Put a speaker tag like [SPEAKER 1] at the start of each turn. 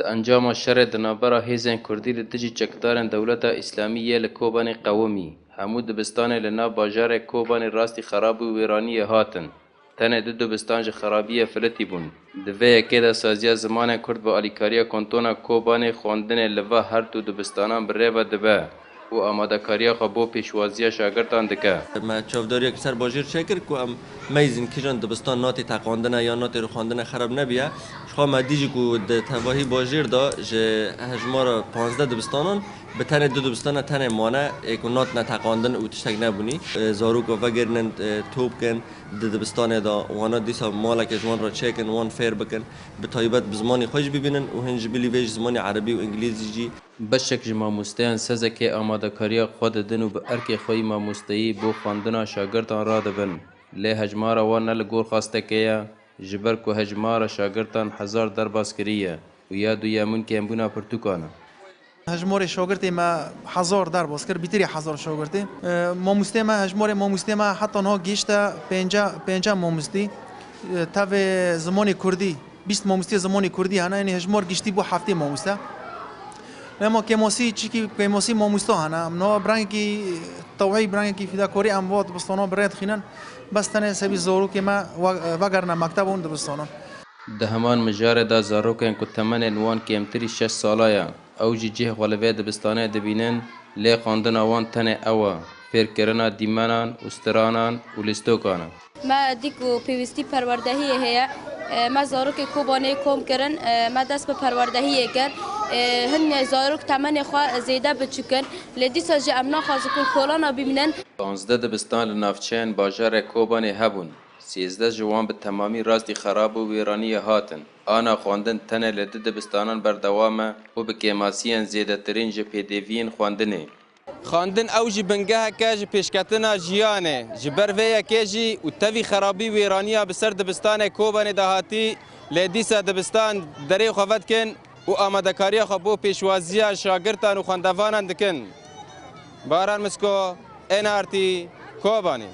[SPEAKER 1] انجام شر دنابرا هیزن کردی لدجی چکدارن دولت اسلامیه لکوبان قومی همو دبستان لنا باجار کوبان راستی خراب و ویرانی هاتن تنه دو دبستان خرابی فلتی بون دوی که سازیا زمان کرد با الیکاریا کنتونا کوبان خواندن لوا هر دو دبستانان بره و دبه و آماده کاریا خبو پیشوازی شاگردان دکه
[SPEAKER 2] ما چاوداری اکثر باجر شکر کو ام میزن کیجان دبستان ناتی تقواندن یا ناتی رو خواندن خراب نبیه شخوا ما دیجی کو د تواهی باجر دا ج هجمار 15 دبستانان به تن دو دبستان تن مانه کو نات نتقواندن او تشتگ نبونی زارو کو وگرنن توپ کن د دبستان دا وانا دیسا مالک جوان را چکن وان فیر بکن به تایبت بزمانی خوش ببینن و هنج بلی ویج زمانی عربی و انگلیسی جی
[SPEAKER 1] بشک جما مستیان سزکه آماده کاریا خود دنو به ارک خوی ما مستیی بو خواندنا شاگردان را دبن لی هجمارا وان لگور خواسته که جبر کو هجمارا شاگردان 1000 درباس کریه و یادو یامون که امبونا پرتوکانه
[SPEAKER 3] هجمار شاگردی ما 1000 درباس کرد بیتری 1000 شاگردی ما مستیما هجمار ما مستیما حتی نه گیشته 50 ما مستی تا زمانی کردی 20 ما مستی زمانی کردی هنه یعنی هجمار گیشتی بو هفته ما مسته لما كموسي تشيكي كموسي ما مستوهنا منو برانكي توعي برانكي في داكوري اموات بستانو بريد خينن بس تنه سبي زورو كما وغرنا مكتبون دبستانو
[SPEAKER 1] دهمان مجاره دا زاروکن کو تمن نوان که امتری 6 سالایا او جه غلبه دبستانه دبینن لی خواندن وان تنه اوا فکرنا دیمانان استرانان و لستوکانه
[SPEAKER 4] ما دیکو پیوستی پروردهی هيا ما زاروک کوبانه کوم کرن ما دست به پروردهی کر هن زاروک تمن خوا زیده بچکن لدی ساج امنا خازکل کولانا ببینن
[SPEAKER 1] 15 دبستان لنافچین باجار کوبانه هبون 13 جوان به تمامی راستی خراب و ویرانی هاتن آنا خواندن تنه لده دبستانان بردوامه و به کماسیان زیده ترین جپیدیوین خواندنه
[SPEAKER 5] خواندن اوجی بنگه که جی پیشکتنا جیانه جبر ویا که جی و تاوی خرابی ویرانیا بسر دبستان کوبانه دهاتی لدیسا دبستان دری خوفت کن و آماده کاری خبو پیشوازی شاگردان و خواندوانان دکن باران مسکو NRT کوبانه